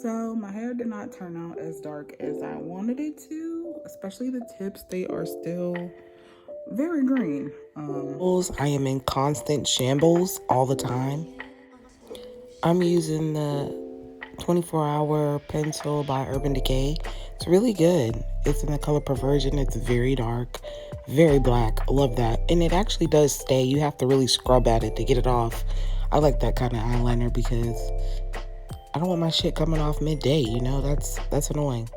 So my hair did not turn out as dark as I wanted it to, especially the tips. They are still very green. I am in constant shambles all the time. I'm using the 24-hour pencil by Urban Decay. It's really good. It's in the color Perversion. It's very dark, very black. I love that. And it actually does stay. You have to really scrub at it to get it off. I like that kind of eyeliner because I don't want my shit coming off midday, that's annoying.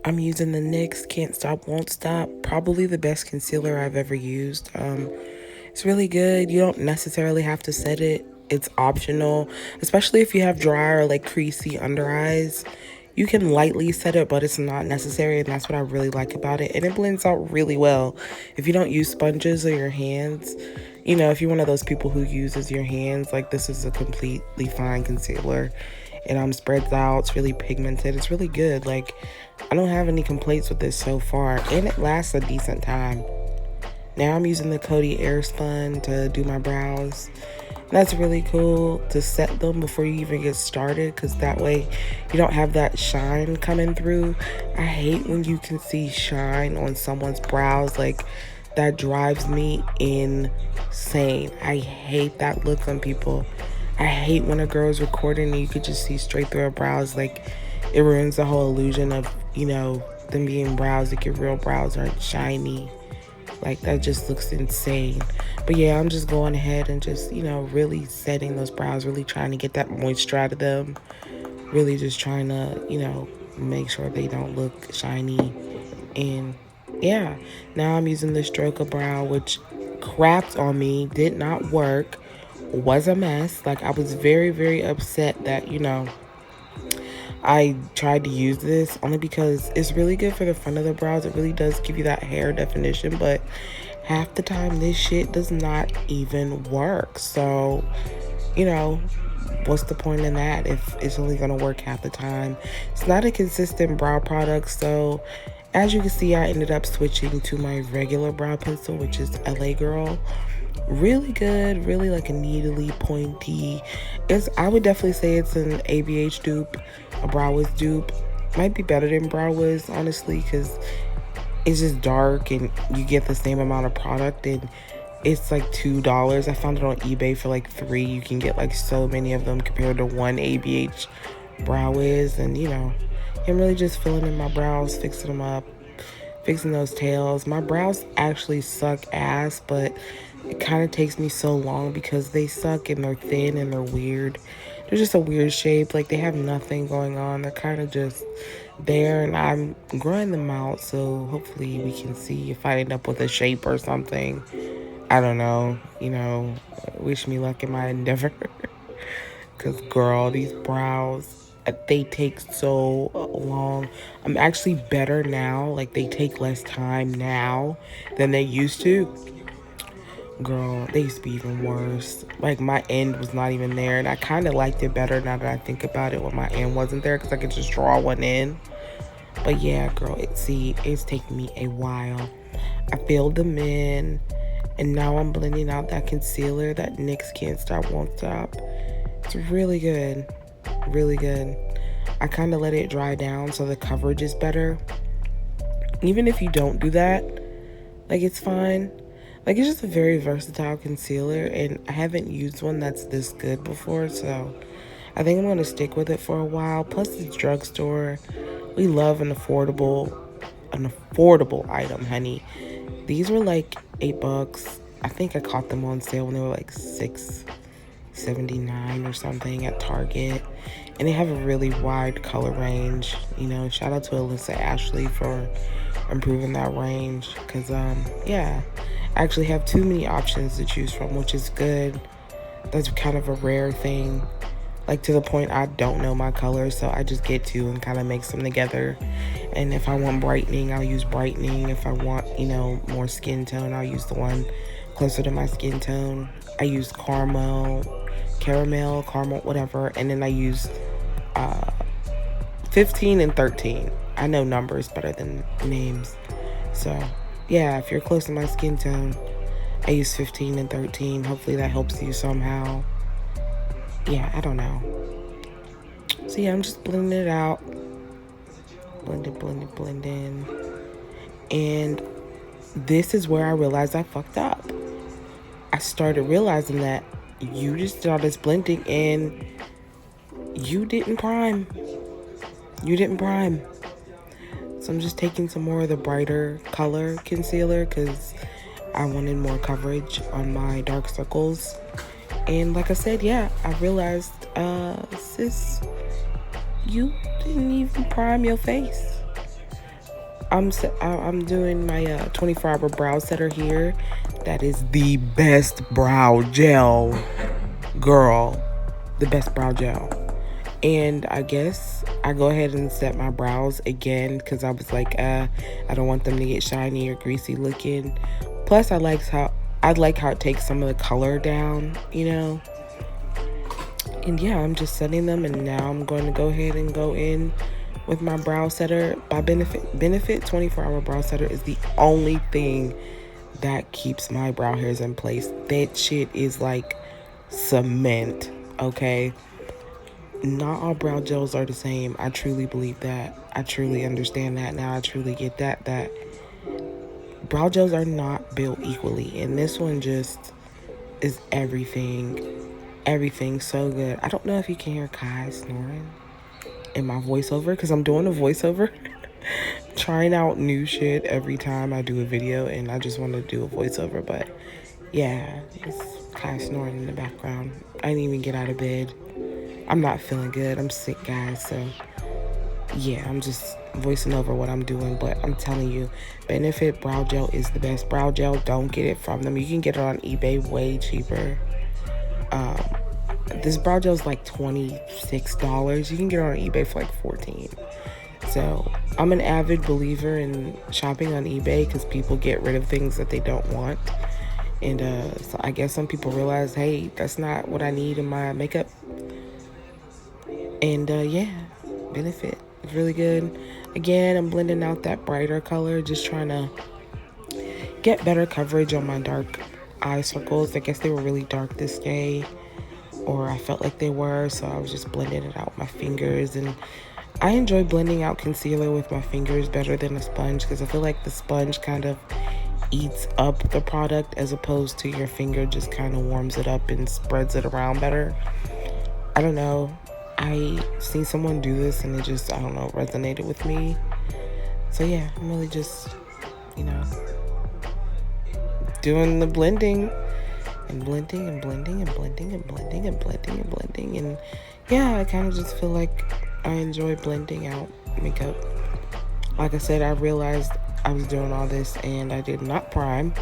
I'm using the NYX Can't Stop Won't Stop, probably the best concealer I've ever used. It's really good. You don't necessarily have to set it. It's optional, especially if you have dry or like creasy under eyes. You can lightly set it, but it's not necessary, and that's what I really like about it. And it blends out really well. If you don't use sponges or your hands, if you're one of those people who uses your hands, like this is a completely fine concealer. It spreads out. It's really pigmented. It's really good. Like, I don't have any complaints with this so far, and it lasts a decent time. Now I'm using the Coty Airspun to do my brows. That's really cool to set them before you even get started, because that way you don't have that shine coming through. I hate when you can see shine on someone's brows. Like, that drives me insane. I hate that look on people. I hate when a girl's recording and you could just see straight through her brows. Like, it ruins the whole illusion of, them being brows. Like, your real brows aren't shiny. Like, that just looks insane. But yeah, I'm just going ahead and just, really setting those brows, really trying to get that moisture out of them. Really just trying to, make sure they don't look shiny. And yeah, now I'm using the Stroker brow, which crapped on me, did not work, was a mess. Like, I was very, very upset that, I tried to use this only because it's really good for the front of the brows. It really does give you that hair definition, but half the time this shit does not even work. So, what's the point in that if it's only going to work half the time? It's not a consistent brow product. So, as you can see, I ended up switching to my regular brow pencil, which is LA Girl. Really good, really like a needly pointy. I would definitely say it's an ABH dupe, a Brow Wiz dupe. Might be better than Brow Wiz, honestly, because it's just dark and you get the same amount of product, and it's like $2. I found it on eBay for like $3. You can get like so many of them compared to one ABH Brow Wiz. And I'm really just filling in my brows, fixing them up, fixing those tails. My brows actually suck ass, but it kind of takes me so long because they suck and they're thin and they're weird. They're just a weird shape. Like, they have nothing going on. They're kind of just there, and I'm growing them out, so hopefully we can see if I end up with a shape or something. I don't know. Wish me luck in my endeavor. Because, girl, these brows, they take so long. I'm actually better now. Like, they take less time now than they used to. Girl, they used to be even worse. Like, my end was not even there, and I kind of liked it better now that I think about it when my end wasn't there, because I could just draw one in. But yeah, girl, it's taking me a while. I filled them in, and now I'm blending out that concealer, that NYX Can't Stop Won't Stop. It's really good, really good. I kind of let it dry down so the coverage is better. Even if you don't do that, like, it's fine. Like, it's just a very versatile concealer, and I haven't used one that's this good before, so I think I'm going to stick with it for a while. Plus, it's drugstore. We love an affordable item, honey. These were like $8. I think I caught them on sale when they were like $6.79 or something at Target. And they have a really wide color range. Shout out to Alyssa Ashley for improving that range. Because, yeah, I actually have too many options to choose from, which is good. That's kind of a rare thing. Like, to the point I don't know my colors, so I just get to and kind of mix them together. And if I want brightening, I'll use brightening. If I want, more skin tone, I'll use the one closer to my skin tone. I use caramel, whatever. And then I use 15 and 13. I know numbers better than names. So, yeah, if you're close to my skin tone, I use 15 and 13. Hopefully that helps you somehow. Yeah, I don't know. So yeah, I'm just blending it out. Blending. And this is where I realized I fucked up. I started realizing that you just did all this blending and you didn't prime. So I'm just taking some more of the brighter color concealer because I wanted more coverage on my dark circles. And like I said, yeah, I realized, sis, you didn't even prime your face. I'm doing my 24-hour brow setter here. That is the best brow gel, girl. The best brow gel. And I guess I go ahead and set my brows again because I was like, I don't want them to get shiny or greasy looking. Plus, I like how it takes some of the color down, you know. And yeah, I'm just setting them, and now I'm going to go ahead and go in with my brow setter. By Benefit 24-hour brow setter is the only thing that keeps my brow hairs in place. That shit is like cement, okay? Not all brow gels are the same. I truly believe that. I truly understand that now. I truly get that brow gels are not built equally, and this one just is everything so good. I don't know if you can hear Kai snoring in my voiceover because I'm doing a voiceover. Trying out new shit every time I do a video, and I just want to do a voiceover. But yeah, it's Kai snoring in the background. I didn't even get out of bed. I'm not feeling good. I'm sick, guys. So yeah, I'm just voicing over what I'm doing. But I'm telling you, Benefit brow gel is the best brow gel. Don't get it from them. You can get it on eBay way cheaper. This brow gel is like $26. You can get it on eBay for like $14. So I'm an avid believer in shopping on eBay because people get rid of things that they don't want. And so I guess some people realize, hey, that's not what I need in my makeup. And yeah, Benefit. It's really good. Again, I'm blending out that brighter color, just trying to get better coverage on my dark eye circles. I guess they were really dark this day, or I felt like they were, so I was just blending it out with my fingers. And I enjoy blending out concealer with my fingers better than a sponge because I feel like the sponge kind of eats up the product as opposed to your finger just kind of warms it up and spreads it around better. I don't know. I seen someone do this and it just, I don't know, resonated with me. So yeah, I'm really just, you know, doing the blending and blending and blending and blending and blending and blending and blending. And yeah, I kind of just feel like I enjoy blending out makeup. Like I said, I realized I was doing all this and I did not prime.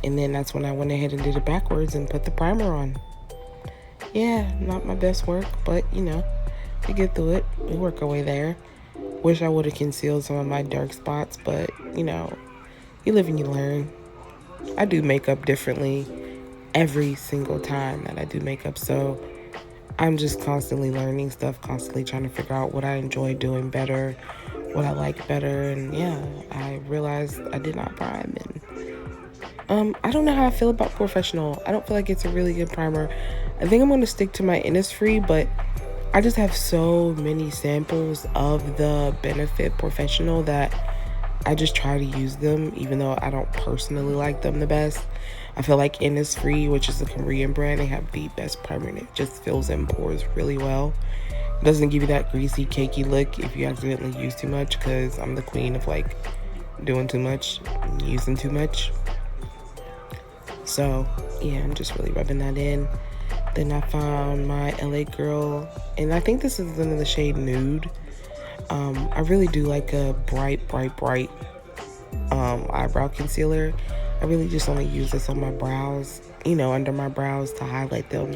And then that's when I went ahead and did it backwards and put the primer on. Yeah, not my best work, but you know, we get through it. We work our way there. Wish I would have concealed some of my dark spots, but you know, you live and you learn. I do makeup differently every single time that I do makeup, so I'm just constantly learning stuff, constantly trying to figure out what I enjoy doing better, what I like better. And yeah, I realized I did not prime. And I don't know how I feel about Professional. I don't feel like it's a really good primer. I think I'm going to stick to my Innisfree, but I just have so many samples of the Benefit Professional that I just try to use them, even though I don't personally like them the best. I feel like Innisfree, which is a Korean brand, they have the best primer, and it just fills in pores really well. It doesn't give you that greasy, cakey look if you accidentally use too much, because I'm the queen of like doing too much, using too much. So yeah, I'm just really rubbing that in. Then I found my LA Girl, and I think this is in the shade Nude. I really do like a bright eyebrow concealer. I really just only use this on my brows, you know, under my brows to highlight them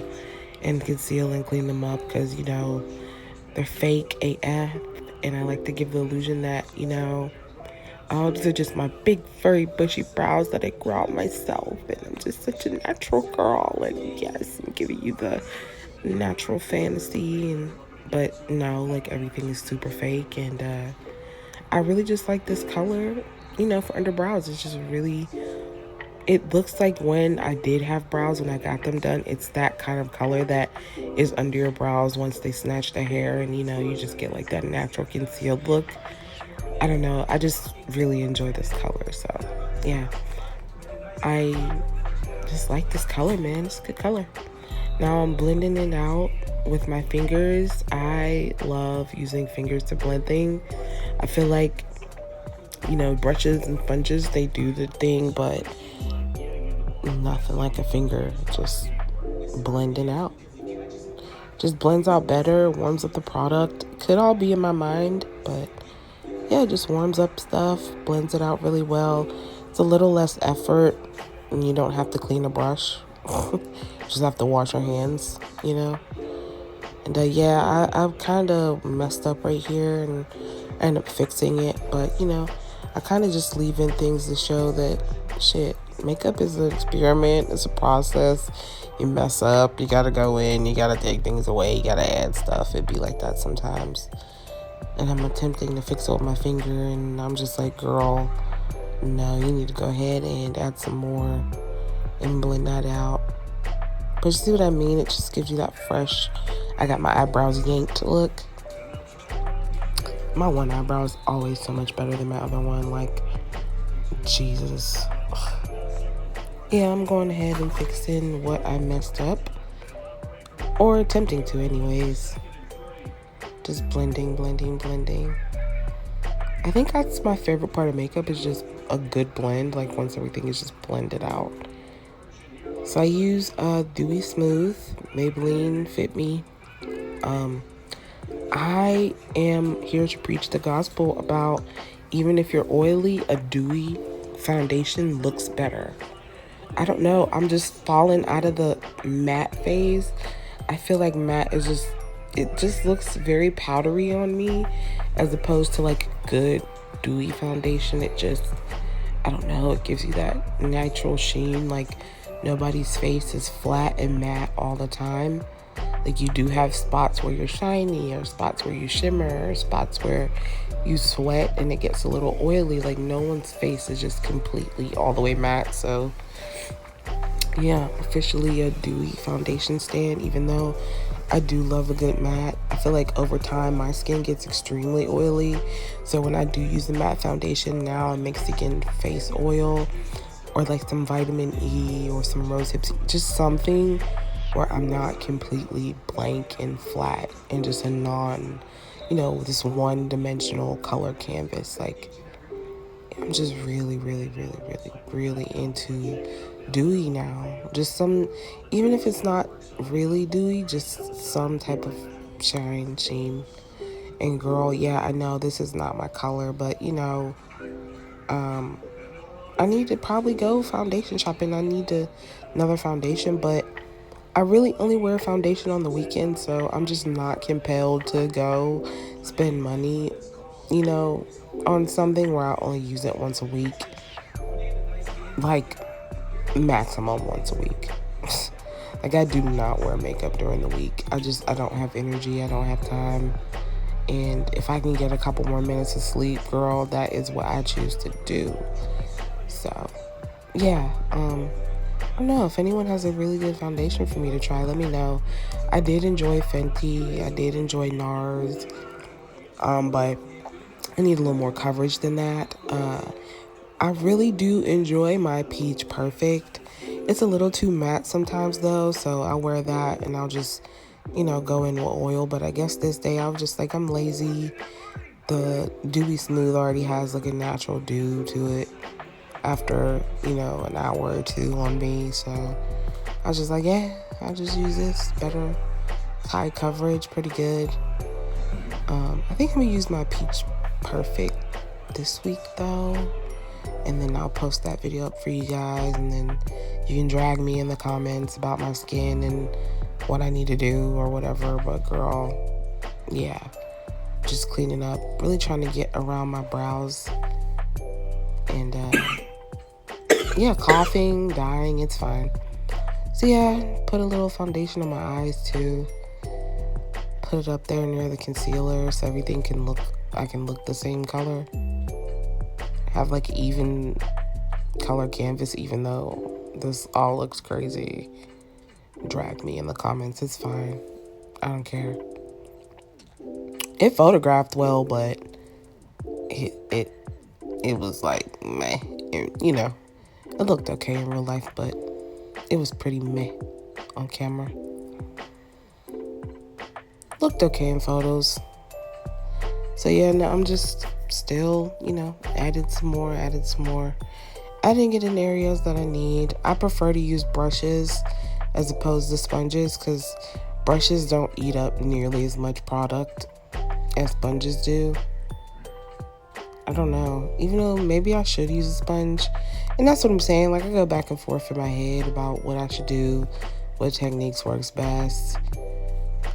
and conceal and clean them up, because, you know, they're fake AF, and I like to give the illusion that, you know, oh, these are just my big, furry, bushy brows that I grow out myself, and I'm just such a natural girl, and yes, I'm giving you the natural fantasy, but no, like, everything is super fake. And I really just like this color, you know, for under brows. It's just really it looks like when I did have brows, when I got them done, it's that kind of color that is under your brows once they snatch the hair, and you just get like that natural concealed look. I don't know, I just really enjoy this color. So yeah, I just like this color, man. It's a good color. Now I'm blending it out with my fingers. I love using fingers to blend things. I feel like, brushes and sponges, they do the thing, but nothing like a finger just blending out. Just blends out better, warms up the product. Could all be in my mind, but yeah, it just warms up stuff, blends it out really well. It's a little less effort, and you don't have to clean a brush. Just have to wash your hands, And yeah, I've kind of messed up right here, and I end up fixing it. But, I kind of just leave in things to show that, shit, makeup is an experiment. It's a process. You mess up, you got to go in, you got to take things away, you got to add stuff. It'd be like that sometimes. And I'm attempting to fix it with my finger, and I'm just like, girl, no, you need to go ahead and add some more and blend that out. But you see what I mean? It just gives you that fresh, I got my eyebrows yanked look. My one eyebrow is always so much better than my other one. Like, Jesus. Ugh. Yeah, I'm going ahead and fixing what I messed up. Or attempting to anyways. Just blending. I think that's my favorite part of makeup, is just a good blend. Like, once everything is just blended out. So I use Dewy Smooth, Maybelline Fit Me. I am here to preach the gospel about, even if you're oily, a dewy foundation looks better. I don't know, I'm just falling out of the matte phase. I feel like matte is it just looks very powdery on me, as opposed to like good dewy foundation. It just, I don't know, it gives you that natural sheen. Like, nobody's face is flat and matte all the time. Like, you do have spots where you're shiny, or spots where you shimmer, or spots where you sweat and it gets a little oily. Like, no one's face is just completely all the way matte. So yeah, officially a dewy foundation stand, even though I do love a good matte. I feel like over time my skin gets extremely oily. So when I do use the matte foundation, now I'm mixing in face oil, or like some vitamin E, or some rose hips, just something where I'm not completely blank and flat and just a non, this one-dimensional color canvas. Like, I'm just really into dewy now. Just some, even if it's not really dewy, just some type of sheen. And girl, yeah, I know this is not my color, but I need to probably go foundation shopping. I need another foundation, but I really only wear foundation on the weekend, so I'm just not compelled to go spend money, on something where I only use it once a week. Like, maximum once a week. Like, I do not wear makeup during the week. I don't have energy. I don't have time. And if I can get a couple more minutes of sleep, girl, that is what I choose to do. So, yeah, I don't know, if anyone has a really good foundation for me to try, let me know. I did enjoy Fenty. I did enjoy NARS. But I need a little more coverage than that. I really do enjoy my Peach Perfect. It's a little too matte sometimes though, so I'll wear that and I'll just, go in with oil. But I guess this day I was just like, I'm lazy. The Dewy Smooth already has like a natural dew to it after, an hour or two on me. So I was just like, yeah, I'll just use this. Better, high coverage, pretty good. I think I'm gonna use my Peach Perfect this week though, and then I'll post that video up for you guys, and then you can drag me in the comments about my skin and what I need to do or whatever. But girl, yeah, just cleaning up, really trying to get around my brows, and yeah, coughing, dying, it's fine. So yeah, put a little foundation on my eyes too. Put it up there near the concealer so everything I can look the same color. Have like even color canvas, even though this all looks crazy. Drag me in the comments. It's fine. I don't care. It photographed well, but it was like meh. You know, it looked okay in real life, but it was pretty meh on camera. Looked okay in photos. So yeah, no, I'm just still, you know, added some more. Adding it in areas that I need. I prefer to use brushes as opposed to sponges because brushes don't eat up nearly as much product as sponges do. I don't know. Even though maybe I should use a sponge. And that's what I'm saying. Like, I go back and forth in my head about what I should do, what techniques works best.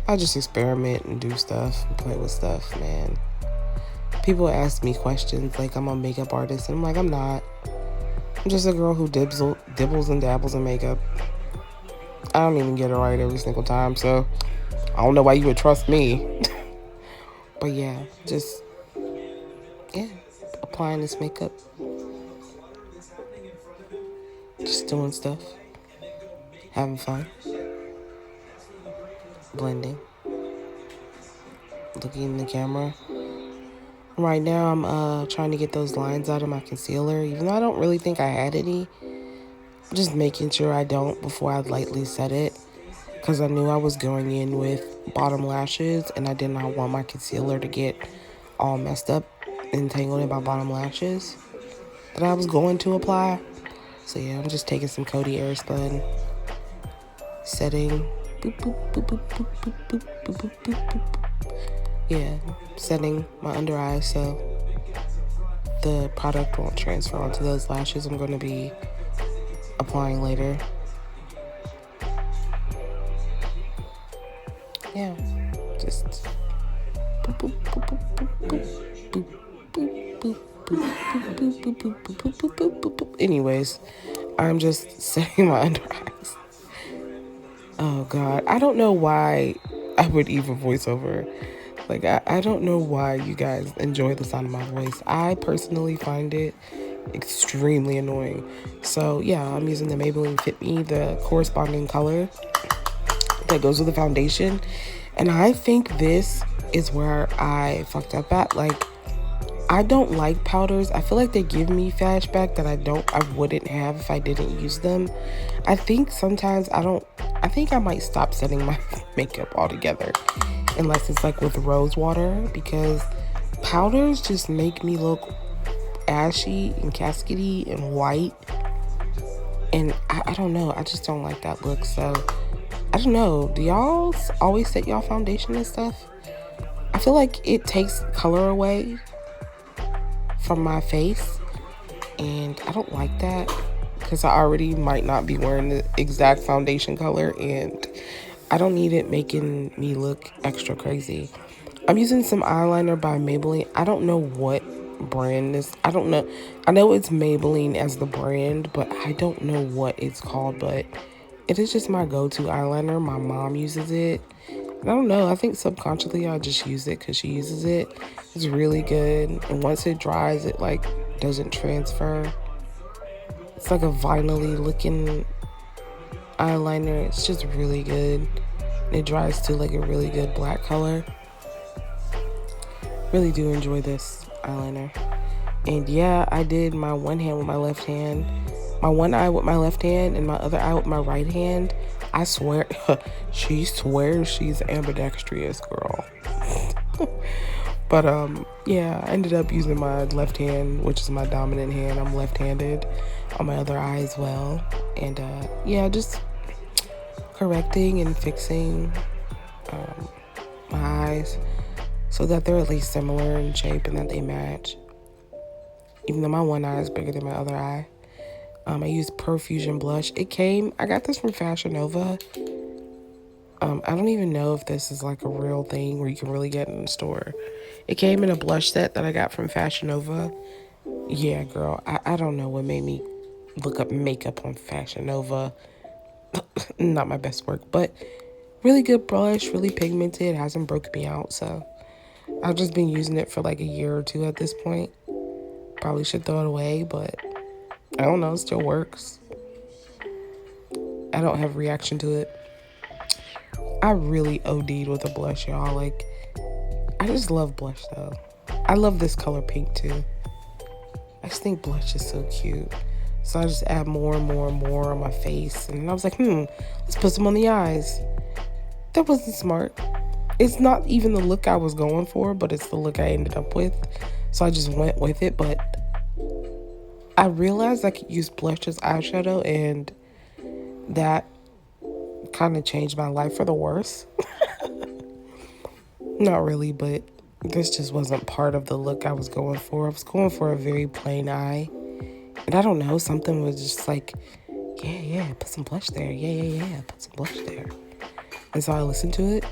I just experiment and do stuff and play with stuff, man. People ask me questions like I'm a makeup artist. And I'm like, I'm not. I'm just a girl who dibbles and dabbles in makeup. I don't even get it right every single time. So, I don't know why you would trust me. But yeah, just... yeah, applying this makeup, just doing stuff, having fun, blending, looking in the camera. Right now I'm trying to get those lines out of my concealer, even though I don't really think I had any. Just making sure I don't before I lightly set it, because I knew I was going in with bottom lashes and I did not want my concealer to get all messed up, entangled in my bottom lashes that I was going to apply. So yeah, I'm just taking some Coty Airspun, setting, boop, boop, boop, boop, boop, boop, boop, boop, boop, boop, boop. Yeah, setting my under eyes so the product won't transfer onto those lashes I'm going to be applying later. Yeah, just boop, boop, boop, boop, boop, boop, boop, boop, boop. Anyways, I'm just setting my under eyes. Oh God, I don't know why I would even voiceover. Like, I don't know why you guys enjoy the sound of my voice. I personally find it extremely annoying. So yeah, I'm using the Maybelline Fit Me, the corresponding color that goes with the foundation. And I think this is where I fucked up at. Like, I don't like powders. I feel like they give me flashback that I wouldn't have if I didn't use them. I think sometimes I think I might stop setting my makeup altogether unless it's like with rose water, because powders just make me look ashy and cascady and white, and I don't know, I just don't like that look. So I don't know, do y'all always set y'all foundation and stuff? I feel like it takes color away from my face, and I don't like that because I already might not be wearing the exact foundation color, and I don't need it making me look extra crazy. I'm using some eyeliner by Maybelline. I don't know what brand this, I don't know. I know it's Maybelline as the brand, but I don't know what it's called, but it is just my go-to eyeliner. My mom uses it. And I don't know, I think subconsciously I just use it because she uses it. It's really good. And once it dries, it like doesn't transfer. It's like a vinyl-y looking eyeliner. It's just really good. It dries to like a really good black color. Really do enjoy this eyeliner. And yeah, I did my one hand with my left hand, my one eye with my left hand, and my other eye with my right hand. I swear, she swears she's ambidextrous, girl. But yeah, I ended up using my left hand, which is my dominant hand. I'm left-handed, on my other eye as well. And yeah, just correcting and fixing my eyes so that they're at least similar in shape and that they match. Even though my one eye is bigger than my other eye. I used Profusion blush. I got this from Fashion Nova. I don't even know if this is like a real thing where you can really get it in the store. It came in a blush set that I got from Fashion Nova. Yeah, girl, I don't know what made me look up makeup on Fashion Nova. Not my best work, but really good blush, really pigmented, hasn't broke me out, so I've just been using it for like a year or two at this point. Probably should throw it away, but I don't know, it still works. I don't have a reaction to it. I really OD'd with a blush, y'all. Like, I just love blush, though. I love this color pink, too. I just think blush is so cute. So I just add more and more and more on my face. And I was like, let's put some on the eyes. That wasn't smart. It's not even the look I was going for, but it's the look I ended up with. So I just went with it. But I realized I could use blush as eyeshadow, and that kind of changed my life for the worse. Not really, but this just wasn't part of the look I was going for. I was going for a very plain eye. And I don't know, something was just like, yeah, put some blush there. Yeah, put some blush there. And so I listened to it.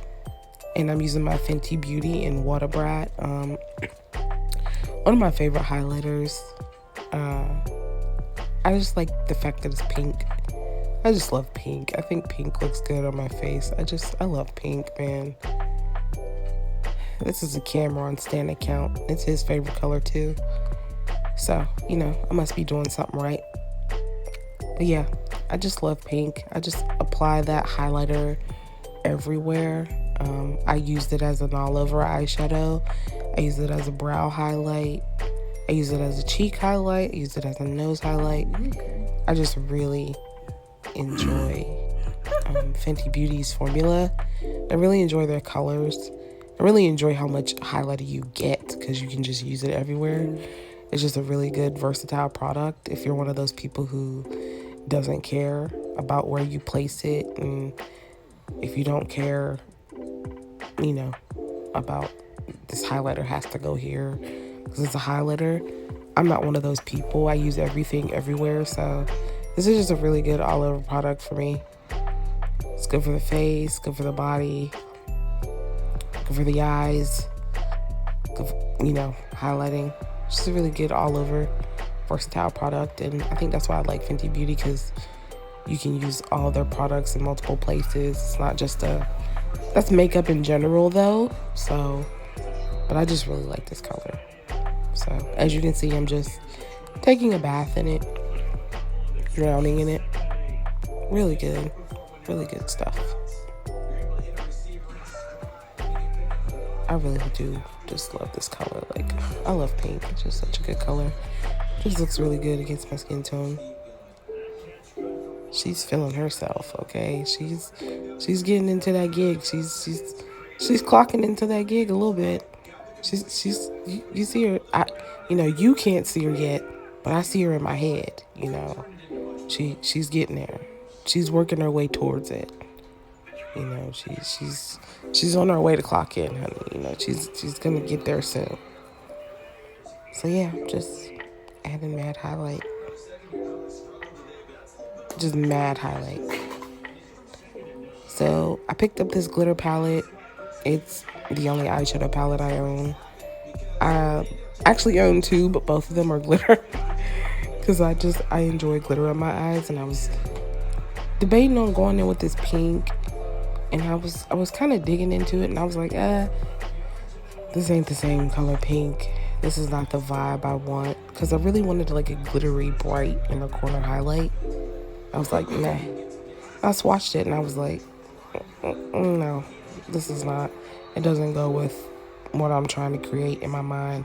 And I'm using my Fenty Beauty in Water Brat. One of my favorite highlighters. I just like the fact that it's pink. I just love pink. I think pink looks good on my face. I love pink, man. This is a Cameron Stan account. It's his favorite color too. So, I must be doing something right. But yeah, I just love pink. I just apply that highlighter everywhere. I used it as an all-over eyeshadow. I use it as a brow highlight. I use it as a cheek highlight. I use it as a nose highlight. I just really enjoy Fenty Beauty's formula. I really enjoy their colors. I really enjoy how much highlighter you get because you can just use it everywhere. It's just a really good, versatile product if you're one of those people who doesn't care about where you place it, and if you don't care, about this highlighter has to go here because it's a highlighter. I'm not one of those people. I use everything everywhere, so this is just a really good all-over product for me. It's good for the face, good for the body, good for the eyes, good for, highlighting. It's just a really good all-over versatile product, and I think that's why I like Fenty Beauty, because you can use all their products in multiple places. It's not just that's makeup in general though, but I just really like this color. So as you can see, I'm just taking a bath in it, drowning in it. Really good stuff. I really do just love this color. Like, I love pink. It's just such a good color. It just looks really good against my skin tone. She's feeling herself, okay? She's getting into that gig. She's clocking into that gig a little bit. You see her. You can't see her yet, but I see her in my head. She's getting there. She's working her way towards it. She's on her way to clock in, honey. She's gonna get there soon. So yeah, just adding mad highlight. Just mad highlight. So I picked up this glitter palette. It's the only eyeshadow palette I own. I actually own two, but both of them are glitter. Because I enjoy glitter on my eyes, and I was debating on going in with this pink, and I was kind of digging into it, and I was like, this ain't the same color pink. This is not the vibe I want, because I really wanted like a glittery, bright inner corner highlight. I was like, nah. I swatched it, and I was like, no, this is not. It doesn't go with what I'm trying to create in my mind.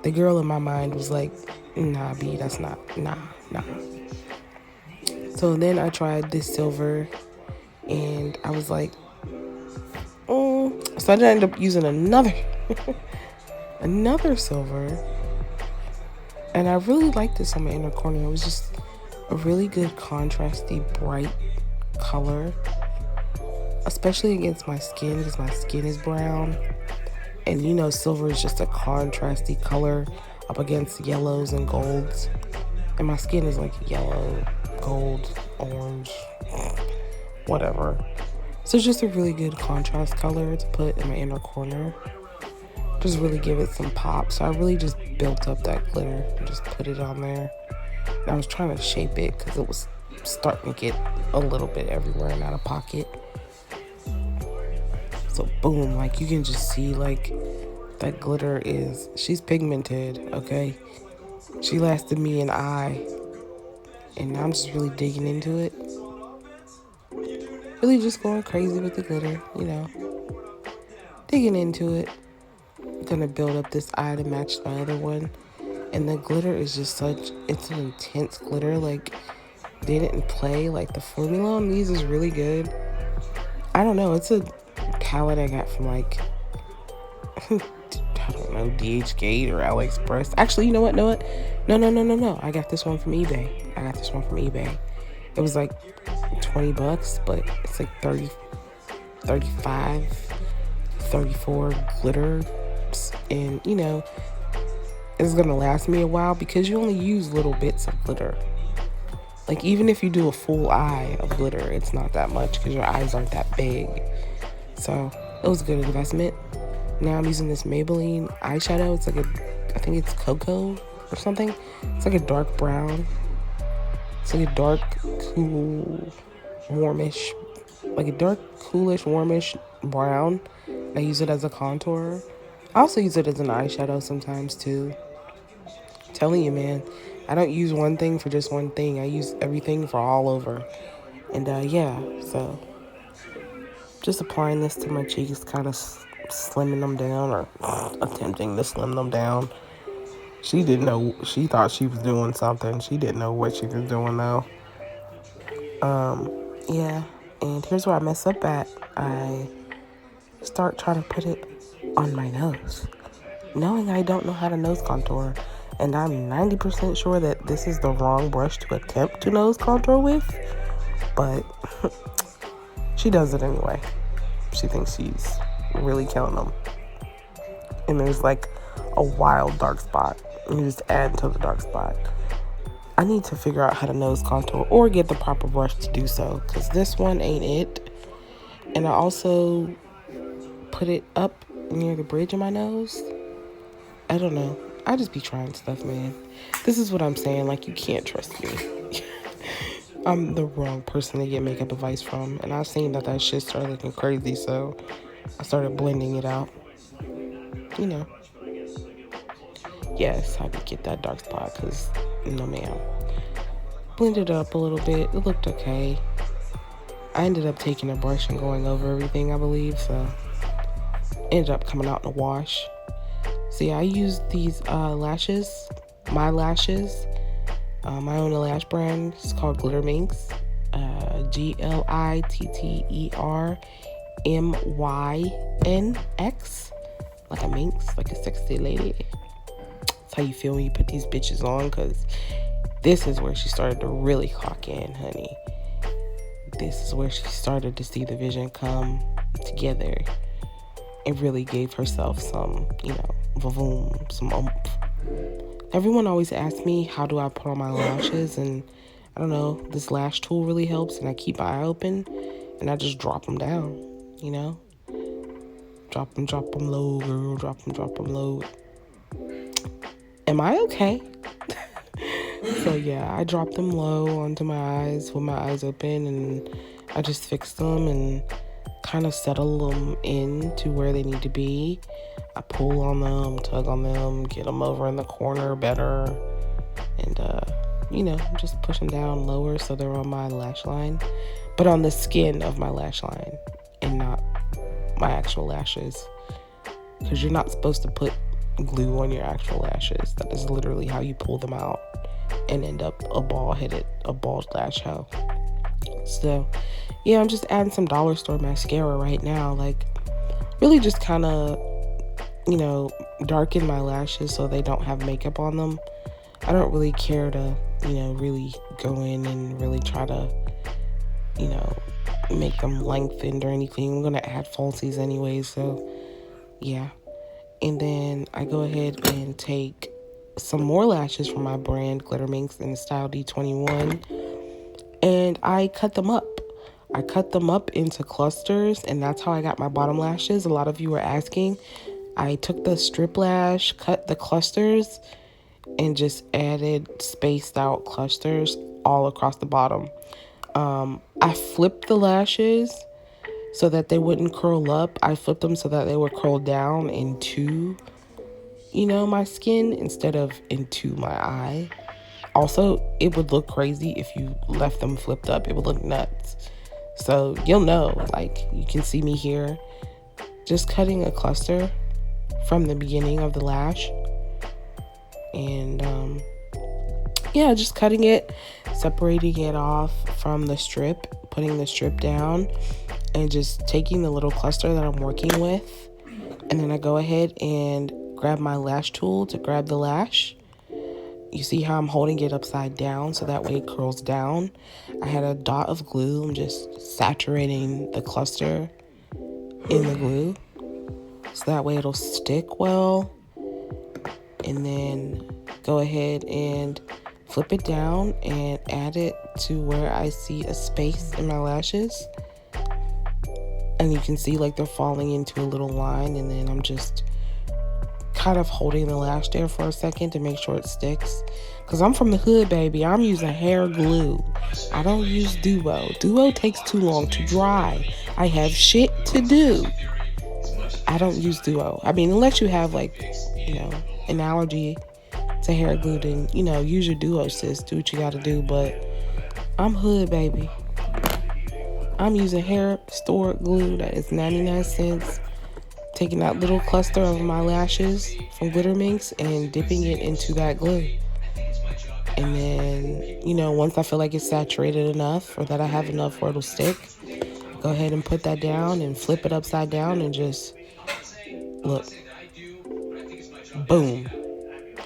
The girl in my mind was like, nah, B, that's not, nah. So then I tried this silver, and I was like, so I did end up using another silver, and I really liked this on my inner corner. It was just a really good contrasty, bright color, especially against my skin, because my skin is brown, and silver is just a contrasty color up against yellows and golds, and my skin is like yellow, gold, orange, whatever. So it's just a really good contrast color to put in my inner corner. Just really give it some pop. So I really just built up that glitter and just put it on there. And I was trying to shape it because it was starting to get a little bit everywhere and out of pocket. So boom, like you can just see like that glitter she's pigmented, okay? She lasted me an eye. And now I'm just really digging into it. Really just going crazy with the glitter, you know. Digging into it. Gonna build up this eye to match my other one. And the glitter is just it's an intense glitter. Like, they didn't play. Like, the formula on these is really good. I don't know. It's a palette I got from, like, I don't know, DH Gate or AliExpress. Actually, you know what? No. I got this one from eBay. It was like $20, but it's like 30, 35, 34 glitter. And, you know, it's gonna last me a while because you only use little bits of glitter. Like, even if you do a full eye of glitter, it's not that much because your eyes aren't that big. So it was a good investment. Now I'm using this Maybelline eyeshadow. It's like I think it's cocoa or something. It's like a dark brown. It's like a dark, cool, warmish, like a dark, coolish, warmish brown. I use it as a contour. I also use it as an eyeshadow sometimes too. I'm telling you, man, I don't use one thing for just one thing. I use everything for all over. And yeah, so just applying this to my cheeks, kind of slimming them down, or attempting to slim them down. She didn't know. She thought she was doing something. She didn't know what she was doing though. Yeah. And here's where I mess up at. I start trying to put it on my nose, knowing I don't know how to nose contour. And I'm 90% sure that this is the wrong brush to attempt to nose contour with. But she does it anyway. She thinks she's really killing them. And there's like a wild dark spot. And you just add to the dark spot. I need to figure out how to nose contour or get the proper brush to do so, because this one ain't it. And I also put it up near the bridge of my nose. I don't know. I just be trying stuff, man. This is what I'm saying. Like, you can't trust me. I'm the wrong person to get makeup advice from. And I seen that shit started looking crazy, so I started blending it out. You know. Yes, I could get that dark spot, because, no ma'am. Blended it up a little bit. It looked okay. I ended up taking a brush and going over everything, I believe, so ended up coming out in a wash. So yeah, I used these lashes, my own lash brand. It's called Glitter Minx, GLITTERMYNX, like a minx, like a sexy lady. That's how you feel when you put these bitches on, because this is where she started to really clock in, honey. This is where she started to see the vision come together and really gave herself some, you know, vavoom, some oomph. Everyone always asks me, how do I put on my lashes? And I don't know, this lash tool really helps, and I keep my eye open and I just drop them down, you know? Drop them low, girl, drop them low. Am I okay? So yeah, I dropped them low onto my eyes with my eyes open, and I just fixed them and kind of settle them in to where they need to be. I pull on them, tug on them, get them over in the corner better, and you know, just push them down lower so they're on my lash line, but on the skin of my lash line and not my actual lashes, because you're not supposed to put glue on your actual lashes. That is literally how you pull them out and end up a bald lash hoe. So yeah, I'm just adding some dollar store mascara right now, like really just kind of, you know, darken my lashes so they don't have makeup on them. I don't really care to, you know, really go in and really try to, you know, make them lengthened or anything. I'm gonna add falsies anyway, so yeah. And then I go ahead and take some more lashes from my brand Glitter Minx in the style D21, and I cut them up. I cut them up into clusters, and that's how I got my bottom lashes. A lot of you were asking. I took the strip lash, cut the clusters, and just added spaced out clusters all across the bottom. I flipped the lashes so that they wouldn't curl up. I flipped them so that they would curl down into, you know, my skin instead of into my eye. Also, it would look crazy if you left them flipped up. It would look nuts. So you'll know, like, you can see me here just cutting a cluster from the beginning of the lash. And yeah, just cutting it, separating it off from the strip, putting the strip down, and just taking the little cluster that I'm working with. And then I go ahead and grab my lash tool to grab the lash. You see how I'm holding it upside down so that way it curls down. I had a dot of glue. I'm just saturating the cluster in the glue so that way it'll stick well. And then go ahead and flip it down and add it to where I see a space in my lashes. And you can see like they're falling into a little line, and then I'm just kind of holding the lash there for a second to make sure it sticks. Because I'm from the hood, baby. I'm using hair glue. I don't use Duo. Duo takes too long to dry. I have shit to do. I don't use Duo. I mean, unless you have like, an allergy to hair glue, then, use your Duo, sis. Do what you gotta do. But I'm hood, baby. I'm using hair store glue that is 99 cents. Taking that little cluster of my lashes from Glitter Minx and dipping it into that glue. And then, once I feel like it's saturated enough or that I have enough where it'll stick, go ahead and put that down and flip it upside down and just, look, boom,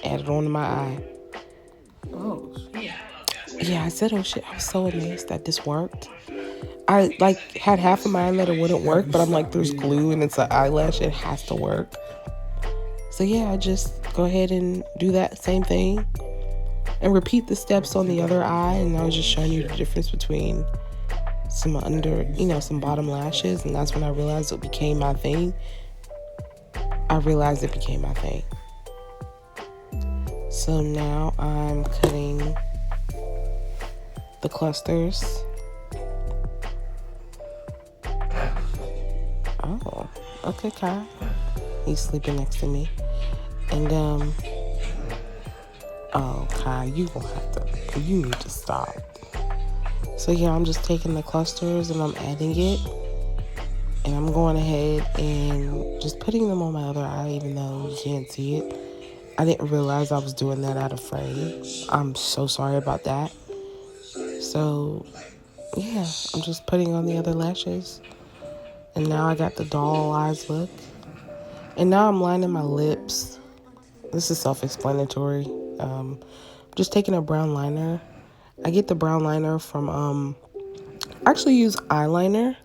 add it onto my eye. Oh, shit. Yeah, I said, oh shit, I was so amazed that this worked. I had half of mine that it wouldn't work, but I'm like, there's glue and it's an eyelash, it has to work. So yeah, I just go ahead and do that same thing and repeat the steps on the other eye. And I was just showing you the difference between some some bottom lashes, and that's when I realized it became my thing. So now I'm cutting the clusters. Oh, okay, Kai. He's sleeping next to me. And, oh, Kai, you need to stop. So, yeah, I'm just taking the clusters and I'm adding it. And I'm going ahead and just putting them on my other eye, even though you can't see it. I didn't realize I was doing that out of frame. I'm so sorry about that. So, yeah, I'm just putting on the other lashes. And now I got the doll eyes look. And now I'm lining my lips. This is self-explanatory. Just taking a brown liner. I get the brown liner from, I actually use eyeliner.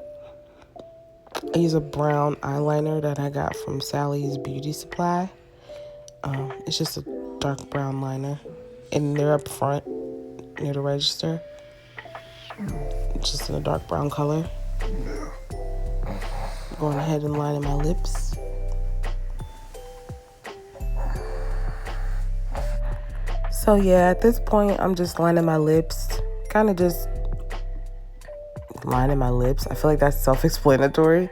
I use a brown eyeliner that I got from Sally's Beauty Supply. It's just a dark brown liner. And they're up front near the register. It's just in a dark brown color. Going ahead and lining my lips. So yeah, at this point, I'm just lining my lips. Kind of just lining my lips. I feel like that's self-explanatory.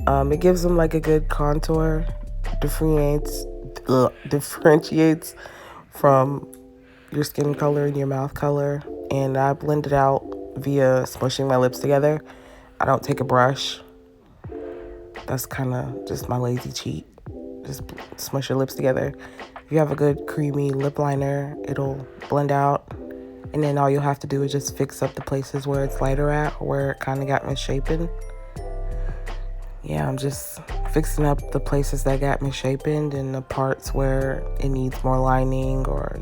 It gives them like a good contour. Differentiates from your skin color and your mouth color. And I blend it out via smushing my lips together. I don't take a brush. That's kind of just my lazy cheat. Just smush your lips together. If you have a good creamy lip liner, it'll blend out. And then all you'll have to do is just fix up the places where it's lighter at, or where it kind of got misshapen. Yeah, I'm just fixing up the places that got misshapen and the parts where it needs more lining or,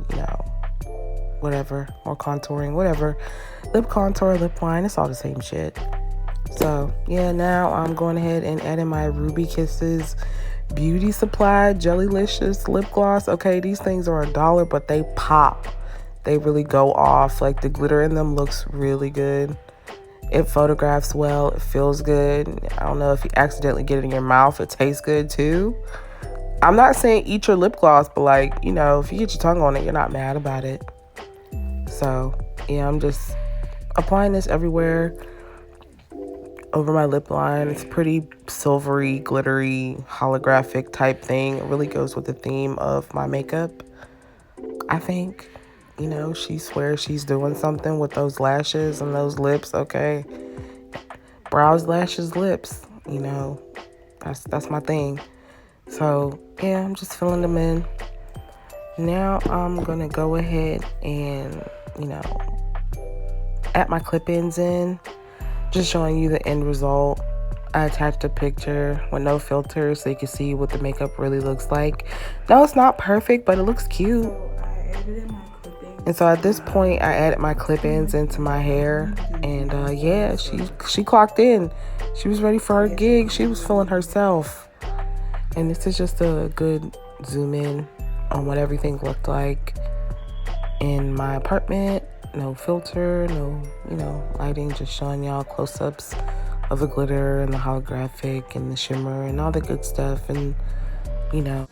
whatever, more contouring, whatever. Lip contour, lip line, it's all the same shit. So, yeah, now I'm going ahead and adding my Ruby Kisses Beauty Supply Jellylicious lip gloss. Okay, these things are $1, but they pop. They really go off. Like, the glitter in them looks really good. It photographs well. It feels good. I don't know if you accidentally get it in your mouth, it tastes good too. I'm not saying eat your lip gloss, but if you get your tongue on it, you're not mad about it. So, yeah, I'm just applying this everywhere over my lip line. It's pretty silvery, glittery, holographic type thing. It really goes with the theme of my makeup, I think. You know, she swears she's doing something with those lashes and those lips, okay? Brows, lashes, lips, you know, that's my thing. So, yeah, I'm just filling them in. Now I'm going to go ahead and, you know, add my clip-ins in, just showing you the end result. I attached a picture with no filter so you can see what the makeup really looks like. No, it's not perfect, but it looks cute. So I edited my clippings. And so at this point, I added my clip-ins into my hair. And yeah, she clocked in. She was ready for her gig. She was feeling herself. And this is just a good zoom in on what everything looked like in my apartment. No filter, no, you know, lighting, just showing y'all close-ups of the glitter and the holographic and the shimmer and all the good stuff. And, you know.